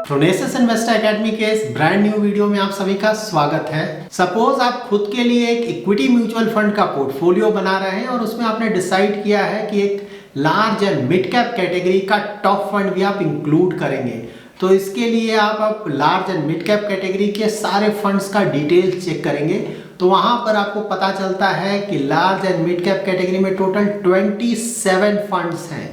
प्रोनेसिस investor academy के इस brand new video में आप सभी का स्वागत है। सपोज आप खुद के लिए एक इक्विटी म्यूचुअल फंड का पोर्टफोलियो बना रहे हैं और उसमें आपने डिसाइड किया है कि एक large and mid cap category का टॉप फंड भी आप इंक्लूड करेंगे। तो इसके लिए आप large and mid cap category के सारे फंड्स का डिटेल चेक करेंगे। तो वहां पर आपको पता चलता है कि large and mid cap category में टोटल 27 फंड्स हैं।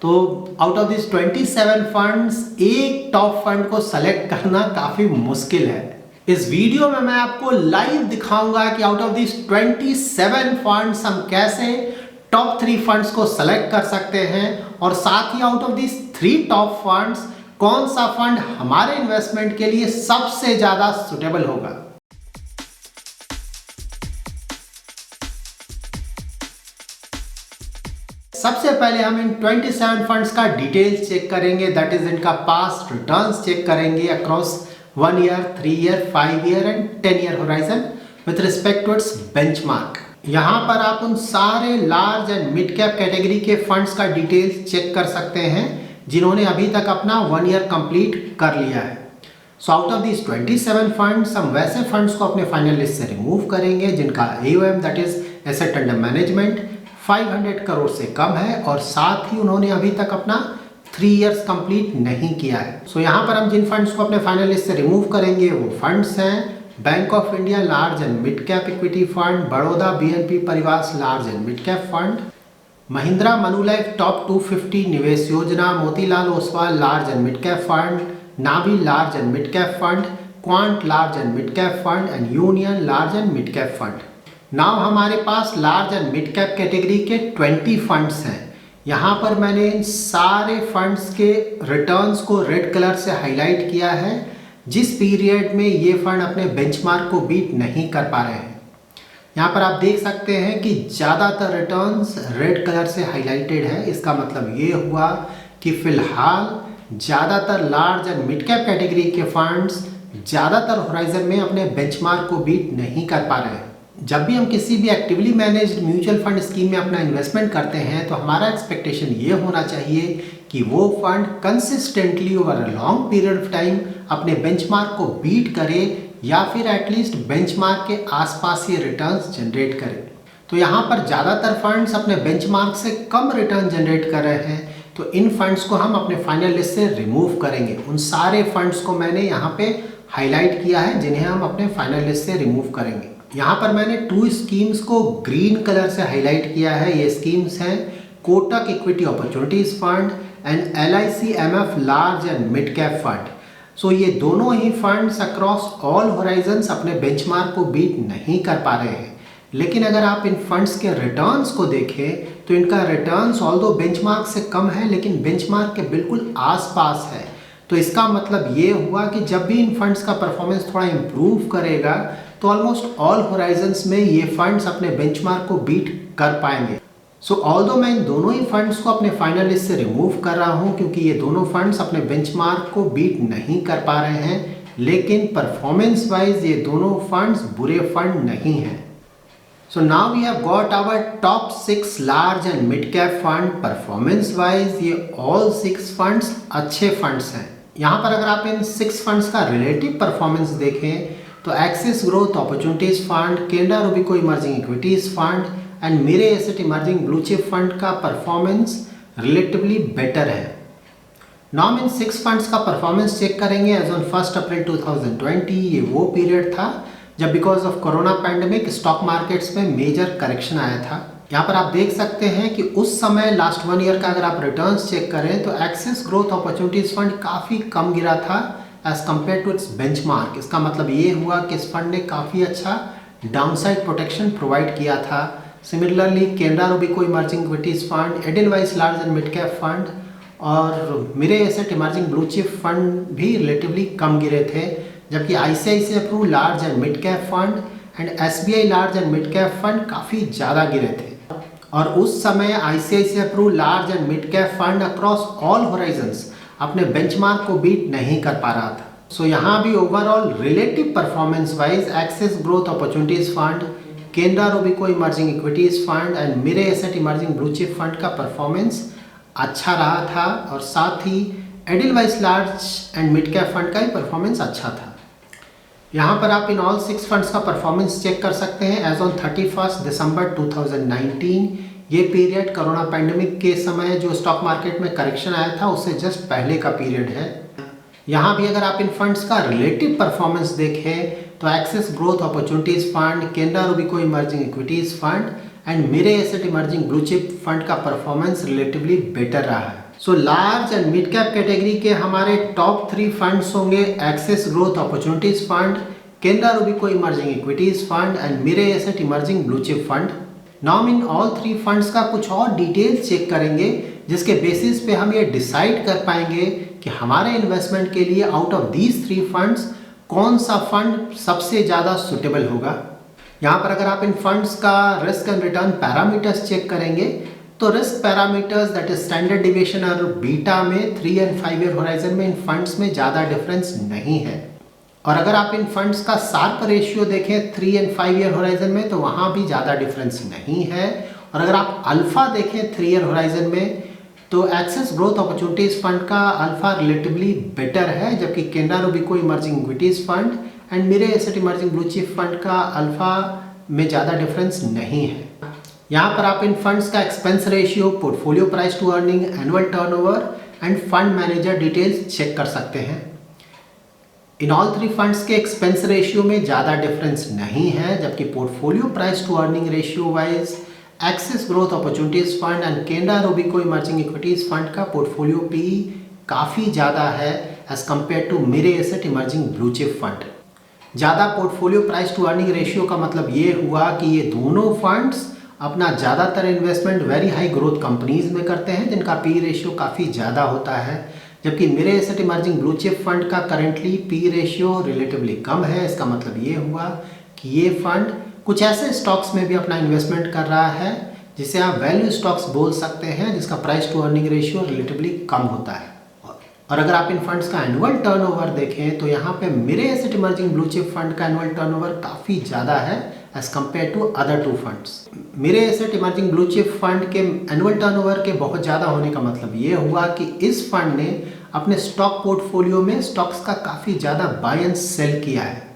तो आउट ऑफ दिस 27 फंड्स एक टॉप फंड को सेलेक्ट करना काफी मुश्किल है। इस वीडियो में मैं आपको लाइव दिखाऊंगा कि आउट ऑफ दिस 27 फंड्स हम कैसे टॉप 3 फंड्स को सेलेक्ट कर सकते हैं और साथ ही out of this 3 top funds कौन सा फंड हमारे इन्वेस्टमेंट के लिए सबसे ज्यादा सुटेबल होगा। सबसे पहले हम इन 27 फंड्स का डिटेल्स चेक करेंगे, दैट इज इनका पास्ट रिटर्न्स चेक करेंगे across 1 year, 3 year, 5 year and 10 year horizon with respect to its benchmark. यहाँ पर आप उन सारे large and mid cap category के फंड्स का डिटेल्स चेक कर सकते हैं जिन्होंने अभी तक अपना 1 ईयर कंप्लीट कर लिया है। So out of this 27 funds हम वैसे फंड्स को अपने फाइनल लिस्ट से रिमूव करेंगे जिनका AUM that is asset under management 500 crore से कम है और साथ ही उन्होंने अभी तक अपना 3 इयर्स कंप्लीट नहीं किया है। सो यहाँ पर हम जिन फंड्स को अपने फाइनल लिस्ट से रिमूव करेंगे वो फंड्स हैं Bank of India large and mid cap equity fund, Baroda BNP Paribas large and mid cap fund, Mahindra Manulife top 250 निवेश योजना, Motilal Oswal large and mid cap fund, Navi large and mid cap fund, quant large and mid cap fund and Union large and mid cap fund. Now हमारे पास large and mid cap category के 20 funds हैं। यहाँ पर मैंने इन सारे फंड्स के returns को रेड कलर से हाईलाइट किया है जिस पीरियड में ये फंड अपने बेंचमार्क को बीट नहीं कर पा रहे हैं। यहाँ पर आप देख सकते हैं कि ज़्यादातर रिटर्न्स रेड कलर से हाईलाइटेड है। इसका मतलब ये हुआ कि फिलहाल ज़्यादातर large and mid cap category के फंड्स ज़्यादातर होराइजन में अपने बेंचमार्क को बीट नहीं कर पा रहे हैं। जब भी हम किसी भी actively managed mutual fund scheme में अपना इन्वेस्टमेंट करते हैं तो हमारा एक्सपेक्टेशन ये होना चाहिए कि वो fund consistently over a long period of time अपने बेंचमार्क को बीट करे या फिर एटलीस्ट बेंचमार्क के आसपास ही रिटर्न्स जनरेट करे। तो यहाँ पर ज़्यादातर फंड्स अपने बेंचमार्क से कम रिटर्न जनरेट कर रहे हैं तो इन फंड्स को हम अपने फाइनल लिस्ट से रिमूव करेंगे। उन सारे फंड्स को मैंने यहाँ पे हाईलाइट किया है जिन्हें हम अपने फाइनल लिस्ट से रिमूव करेंगे। यहाँ पर मैंने 2 स्कीम्स को ग्रीन कलर से हाईलाइट किया है। ये स्कीम्स हैं Kotak equity opportunities fund and LIC MF large and mid cap fund. So ये दोनों ही फंड्स अक्रॉस ऑल होराइजन्स अपने बेंचमार्क को बीट नहीं कर पा रहे हैं। लेकिन अगर आप इन फंड्स के रिटर्न्स को देखें तो इनका रिटर्न्स ऑल्दो बेंचमार्क से कम है लेकिन बेंचमार्क के बिल्कुल आसपास है। तो इसका मतलब ये हुआ कि जब भी इन फंड्स का परफॉर्मेंस थोड़ा इम्प्रूव करेगा तो ऑलमोस्ट ऑल होराइजन्स में ये फंड्स अपने बेंचमार्क को बीट कर पाएंगे। सो ऑल्दो मैं इन दोनों ही फंड्स को अपने फाइनल लिस्ट से रिमूव कर रहा हूँ क्योंकि ये दोनों फंड्स अपने बेंचमार्क को बीट नहीं कर पा रहे हैं, लेकिन परफॉर्मेंस वाइज ये दोनों फंड्स बुरे फंड नहीं हैं। So now we have got our top 6 large and mid cap fund. Performance wise ये ऑल 6 फंड्स अच्छे फंड्स हैं। यहाँ पर अगर आप इन 6 फंड्स का रिलेटिव परफॉर्मेंस देखें तो Axis growth opportunities fund, Canara Robeco emerging equities fund and Mirae asset emerging blue chip fund का परफॉर्मेंस रिलेटिवली बेटर है। नाउ हम इन 6 फंड्स का परफॉर्मेंस चेक करेंगे एज ऑन 1 अप्रैल 2020। ये वो पीरियड था जब because of corona pandemic stock markets में मेजर करेक्शन आया था। यहाँ पर आप देख सकते हैं कि उस समय लास्ट 1 ईयर का अगर आप रिटर्न्स चेक करें तो एक्सिस ग्रोथ अपॉर्चुनिटीज फंड काफ़ी कम गिरा था as compare to its benchmark. इसका मतलब ये हुआ कि इस फंड ने काफ़ी अच्छा डाउनसाइड प्रोटेक्शन प्रोवाइड किया था। Similarly Canara Robeco emerging equities fund, Edelweiss large and mid cap fund और Mirae asset emerging blue chip fund भी रिलेटिवली कम गिरे थे, जबकि ICICI अप्रूव large and mid cap fund and SBI large and mid cap fund काफ़ी ज़्यादा गिरे थे। और उस समय ICICI अप्रूव large and mid cap fund across all horizons अपने बेंचमार्क को बीट नहीं कर पा रहा था। सो यहाँ भी overall relative performance wise Axis growth opportunities fund, Canara Robeco emerging equities fund and Mirae asset emerging blue chip fund का परफॉर्मेंस अच्छा रहा था और साथ ही Edelweiss large and mid cap fund का ही परफॉर्मेंस अच्छा था। यहाँ पर आप इन ऑल 6 फंड्स का परफॉर्मेंस चेक कर सकते हैं एज ऑन 31 दिसंबर 2019। ये पीरियड कोरोना पैंडेमिक के समय जो स्टॉक मार्केट में करेक्शन आया था उससे जस्ट पहले का पीरियड है। यहाँ भी अगर आप इन फंड्स का रिलेटिव परफॉर्मेंस देखें तो Axis growth opportunities fund, Canara Robeco emerging equities fund and Mirae asset emerging blue chip fund का परफॉर्मेंस रिलेटिवली बेटर रहा है। So large and mid cap category के हमारे टॉप 3 फंड्स होंगे Axis growth opportunities fund, Canara Robeco emerging equities fund and Mirae asset emerging blue chip fund. Now इन all 3 funds का कुछ और डिटेल्स चेक करेंगे जिसके बेसिस पे हम ये डिसाइड कर पाएंगे कि हमारे इन्वेस्टमेंट के लिए आउट ऑफ दीज 3 फंड्स कौन सा फंड सबसे ज़्यादा सुटेबल होगा। यहाँ पर अगर आप इन फंड्स का risk and return parameters check करेंगे तो risk parameters that is standard deviation और बीटा में 3 एंड 5 ईयर होराइजन में इन फंड्स में ज़्यादा डिफरेंस नहीं है। और अगर आप इन फंड्स का शार्प रेशियो देखें 3 एंड 5 ईयर होराइजन में तो वहाँ भी ज़्यादा डिफरेंस नहीं है। और अगर आप अल्फा देखें 3 ईयर होराइजन में तो एक्सिस ग्रोथ अपॉर्चुनिटीज फंड का अल्फा रिलेटिवली बेटर है, जबकि Canara Robeco emerging equities fund and Mirae asset emerging blue chip fund का अल्फा में ज़्यादा डिफरेंस नहीं है। यहाँ पर आप इन फंड्स का expense ratio, portfolio price to earning, annual turnover and fund manager details check कर सकते हैं। इन ऑल 3 फंड्स के एक्सपेंस रेशियो में ज़्यादा डिफरेंस नहीं है, जबकि portfolio price to earning ratio wise Axis growth opportunities fund and Canara Robeco emerging equities fund का पोर्टफोलियो पी काफ़ी ज़्यादा है as compare to Mirae asset emerging blue chip fund. ज़्यादा portfolio price to earning ratio का मतलब ये हुआ कि ये दोनों फंड्स अपना ज़्यादातर investment very high growth companies में करते हैं जिनका पी रेशियो काफ़ी ज़्यादा होता है, जबकि Mirae asset emerging blue chip fund का करेंटली पी रेशियो रिलेटिवली कम है। इसका मतलब ये हुआ कि ये फंड कुछ ऐसे स्टॉक्स में भी अपना इन्वेस्टमेंट कर रहा है जिसे आप वैल्यू स्टॉक्स बोल सकते हैं, जिसका price to earning ratio relatively कम होता है। और अगर आप इन फंड्स का एनुअल टर्नओवर देखें तो यहाँ पे Mirae asset emerging blue chip fund का एनुअल टर्नओवर काफ़ी ज़्यादा है as compare to other 2 funds. Mirae asset emerging blue chip fund के एनुअल टर्नओवर के बहुत ज़्यादा होने का मतलब ये हुआ कि इस फंड ने अपने स्टॉक पोर्टफोलियो में स्टॉक्स का काफ़ी ज़्यादा बाय एंड सेल किया है।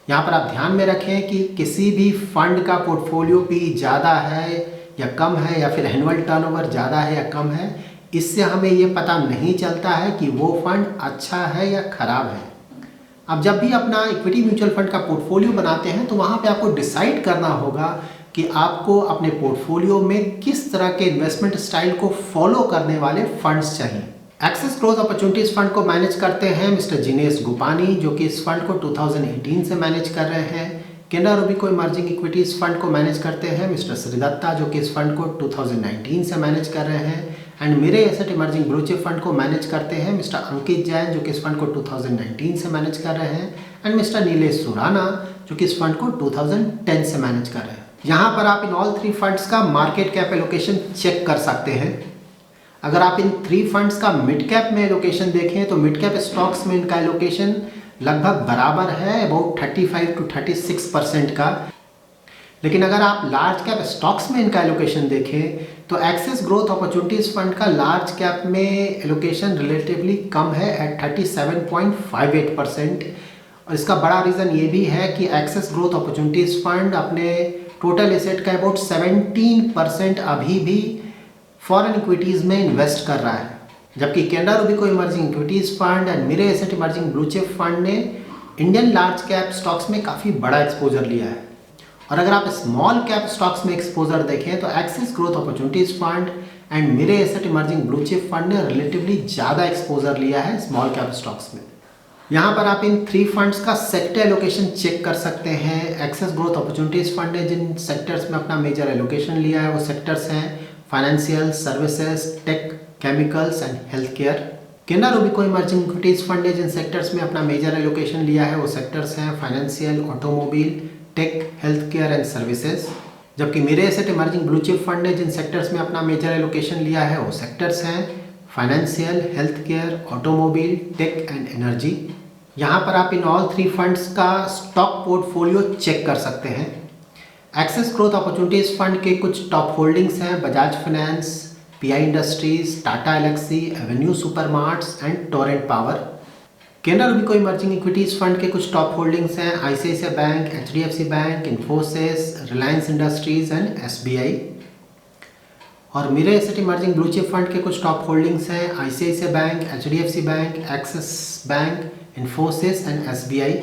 यहाँ पर आप ध्यान में रखें कि किसी भी फंड का पोर्टफोलियो पी ज़्यादा है या कम है या फिर एनुअल टर्नओवर ज़्यादा है या कम है, इससे हमें ये पता नहीं चलता है कि वो फंड अच्छा है या ख़राब है। अब जब भी अपना इक्विटी म्यूचुअल फंड का पोर्टफोलियो बनाते हैं तो वहाँ पे आपको डिसाइड करना होगा कि आपको अपने पोर्टफोलियो में किस तरह के इन्वेस्टमेंट स्टाइल को फॉलो करने वाले फंड्स चाहिए। एक्सिस ग्रोथ अपॉर्चुनिटीज फंड को मैनेज करते हैं मिस्टर जिनेश गुपानी, जो कि इस फंड को 2018 से मैनेज कर रहे हैं। Canara Robeco emerging equities fund को मैनेज करते हैं मिस्टर श्रीदत्ता, जो कि इस फंड को 2019 से मैनेज कर रहे हैं। And Mirae asset emerging blue chip fund को मैनेज करते हैं मिस्टर अंकित जैन, जो कि इस फंड को 2019 से मैनेज कर रहे हैं। एंड मिस्टर नीलेश सुराना, जो कि इस फंड को 2010 से मैनेज कर रहे हैं। यहाँ पर आप इन ऑल 3 फंड्स का मार्केट कैप एलोकेशन चेक कर सकते हैं। अगर आप इन 3 फंड्स का मिड कैप में एलोकेशन देखें तो मिड कैप स्टॉक्स में इनका एलोकेशन लगभग बराबर है, अबाउट 35 to 36% का। लेकिन अगर आप लार्ज कैप स्टॉक्स में इनका एलोकेशन देखें तो एक्सिस ग्रोथ अपॉर्चुनिटीज फंड का लार्ज कैप में एलोकेशन रिलेटिवली कम है एट 37.58%। और इसका बड़ा रीज़न ये भी है कि एक्सिस ग्रोथ अपॉर्चुनिटीज फंड अपने टोटल एसेट का अबाउट 17% अभी भी फॉरेन इक्विटीज़ में इन्वेस्ट कर रहा है, जबकि Canara Robeco emerging equities fund and Mirae asset emerging blue chip fund ने इंडियन लार्ज कैप स्टॉक्स में काफ़ी बड़ा एक्सपोजर लिया है। और अगर आप स्मॉल कैप स्टॉक्स में एक्सपोजर देखें तो Axis growth opportunities fund and Mirae asset emerging blue chip fund ने रिलेटिवली ज़्यादा एक्सपोजर लिया है स्मॉल कैप स्टॉक्स में। यहाँ पर आप इन 3 फंड्स का सेक्टर एलोकेशन चेक कर सकते हैं। एक्सिस ग्रोथ अपॉर्चुनिटीज फंड ने जिन सेक्टर्स में अपना मेजर एलोकेशन लिया है वो सेक्टर्स हैं financial services, tech, chemicals and health care. Canara Robeco emerging equities fund ने जिन सेक्टर्स में अपना मेजर एलोकेशन लिया है वो सेक्टर्स हैं financial, automobile, tech, health care and services. जबकि Mirae asset emerging blue chip fund ने जिन सेक्टर्स में अपना मेजर एलोकेशन लिया है वो सेक्टर्स हैं financial, health care, automobile, tech and energy. यहाँ पर आप इन ऑल 3 फंड्स का स्टॉक पोर्टफोलियो चेक कर सकते हैं। एक्सिस ग्रोथ अपॉर्चुनिटीज फंड के कुछ टॉप होल्डिंग्स हैं Bajaj Finance, PI Industries, Tata Elxsi, Avenue Supermarts and Torrent Power. Canara Robeco emerging equities Fund के कुछ टॉप होल्डिंग्स हैं ICICI Bank, HDFC Bank, Infosys, Reliance Industries and SBI। और Mirae Asset emerging blue chip fund के कुछ top holdings हैं ICICI Bank, HDFC Bank, Axis Bank, Infosys and SBI।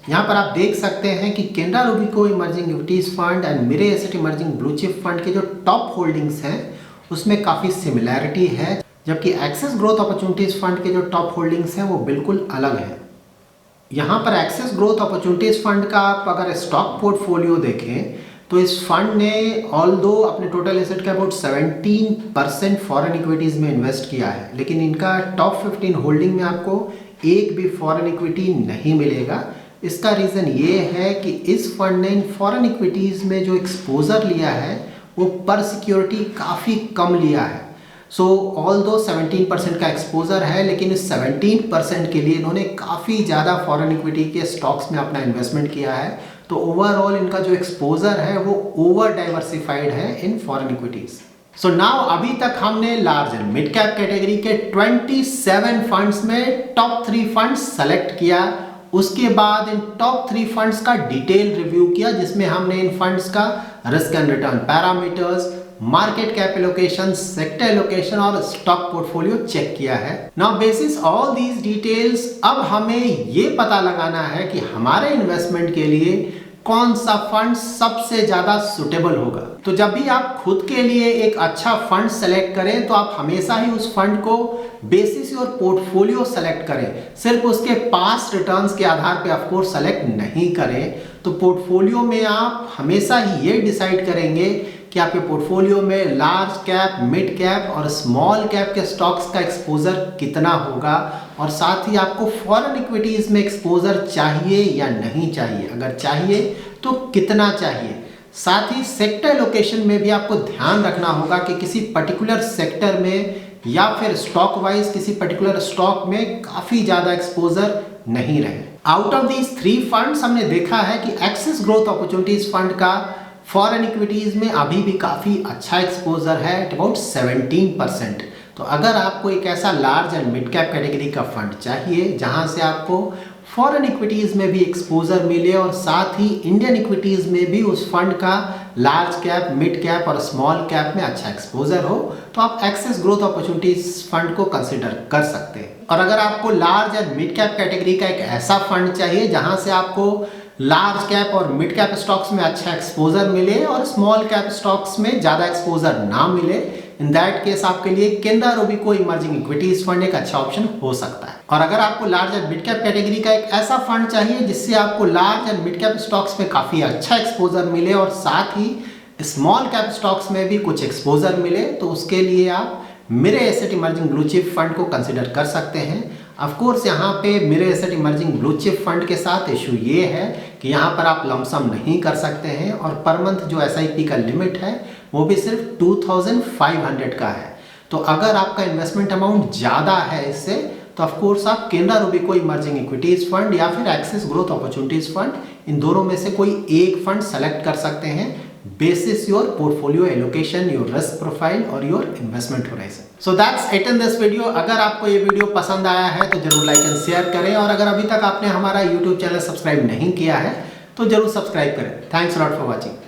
यहाँ पर आप देख सकते हैं कि Canara Robeco emerging equities fund and Mirae Asset emerging blue chip fund के जो टॉप होल्डिंग्स हैं उसमें काफ़ी सिमिलैरिटी है, जबकि एक्सिस ग्रोथ अपॉर्चुनिटीज फंड के जो टॉप होल्डिंग्स हैं वो बिल्कुल अलग हैं। यहाँ पर एक्सिस ग्रोथ अपॉर्चुनिटीज फंड का आप अगर स्टॉक पोर्टफोलियो देखें तो इस फंड ने ऑल्दो अपने टोटल एसेट का अबाउट 17% फॉरेन इक्विटीज़ में इन्वेस्ट किया है, लेकिन इनका टॉप 15 होल्डिंग में आपको एक भी फॉरेन इक्विटी नहीं मिलेगा। इसका रीज़न ये है कि इस फंड ने इन फॉरेन इक्विटीज़ में जो एक्सपोजर लिया है वो पर सिक्योरिटी काफ़ी कम लिया है। सो ऑल्दो 17% का एक्सपोजर है, लेकिन इस 17% के लिए इन्होंने काफ़ी ज़्यादा फॉरेन इक्विटी के स्टॉक्स में अपना इन्वेस्टमेंट किया है। तो ओवरऑल इनका जो एक्सपोजर है वो ओवर डाइवर्सिफाइड है in foreign equities. So now अभी तक हमने large and mid cap category के 27 फंड्स में टॉप 3 फंड्स सेलेक्ट किया। उसके बाद इन टॉप 3 फंड्स का डिटेल रिव्यू किया, जिसमें हमने इन फंड्स का risk and return parameters, market cap allocation, sector allocation और स्टॉक पोर्टफोलियो चेक किया है। Now basis all these details अब हमें ये पता लगाना है कि हमारे इन्वेस्टमेंट के लिए कौन सा फंड सबसे ज्यादा सुटेबल होगा। तो जब भी आप खुद के लिए एक अच्छा फंड सेलेक्ट करें तो आप हमेशा ही उस फंड को बेसिस योर पोर्टफोलियो सेलेक्ट करें, सिर्फ उसके पास्ट रिटर्न्स के आधार पे ऑफ कोर्स सेलेक्ट नहीं करें। तो पोर्टफोलियो में आप हमेशा ही ये डिसाइड करेंगे कि आपके पोर्टफोलियो में लार्ज कैप, मिड कैप और स्मॉल कैप के स्टॉक्स का एक्सपोजर कितना होगा, और साथ ही आपको फॉरेन इक्विटीज में एक्सपोजर चाहिए या नहीं चाहिए, अगर चाहिए तो कितना चाहिए। साथ ही सेक्टर लोकेशन में भी आपको ध्यान रखना होगा कि किसी पर्टिकुलर सेक्टर में या फिर स्टॉक वाइज किसी पर्टिकुलर स्टॉक में काफ़ी ज़्यादा एक्सपोजर नहीं रहे। आउट ऑफ दीज 3 फंड्स हमने देखा है कि एक्सिस ग्रोथ अपॉर्चुनिटीज फंड का फॉरेन इक्विटीज में अभी भी काफ़ी अच्छा एक्सपोजर है एट अबाउट 17%। तो अगर आपको एक ऐसा large and mid cap category का फंड चाहिए जहां से आपको फॉरेन इक्विटीज में भी एक्सपोजर मिले और साथ ही इंडियन इक्विटीज में भी उस फंड का लार्ज कैप, मिड कैप और स्मॉल कैप में अच्छा एक्सपोजर हो, तो आप एक्सिस ग्रोथ अपॉर्चुनिटीज फंड को कंसिडर कर सकते हैं। और अगर आपको large and mid cap category का एक ऐसा फंड चाहिए जहां से आपको लार्ज कैप और मिड कैप स्टॉक्स में अच्छा एक्सपोजर मिले और स्मॉल कैप स्टॉक्स में ज़्यादा एक्सपोजर ना मिले, इन दैट केस आपके लिए Canara Robeco emerging equities fund एक अच्छा ऑप्शन हो सकता है। और अगर आपको large and mid cap category का एक ऐसा फंड चाहिए जिससे आपको large and mid cap stocks में काफ़ी अच्छा एक्सपोजर मिले और साथ ही स्मॉल कैप स्टॉक्स में भी कुछ एक्सपोजर मिले, तो उसके लिए आप mirror Asset emerging blue chip fund को कंसिडर कर सकते हैं। ऑफ कोर्स यहाँ पे mirror Asset emerging blue chip fund के साथ इशू ये है कि यहाँ पर आप लमसम नहीं कर सकते हैं और पर मंथ जो SIP का लिमिट है वो भी सिर्फ 2500 का है। तो अगर आपका इन्वेस्टमेंट अमाउंट ज़्यादा है इससे, तो ऑफ कोर्स आप Canara Robeco emerging equities fund या फिर एक्सिस ग्रोथ अपॉर्चुनिटीज फंड, इन दोनों में से कोई एक फंड सेलेक्ट कर सकते हैं basis your portfolio allocation, your risk profile और your investment horizon. So that's it in this video. अगर आपको ये वीडियो पसंद आया है तो जरूर लाइक एंड शेयर करें, और अगर अभी तक आपने हमारा YouTube चैनल सब्सक्राइब नहीं किया है तो जरूर सब्सक्राइब करें। Thanks a lot for watching.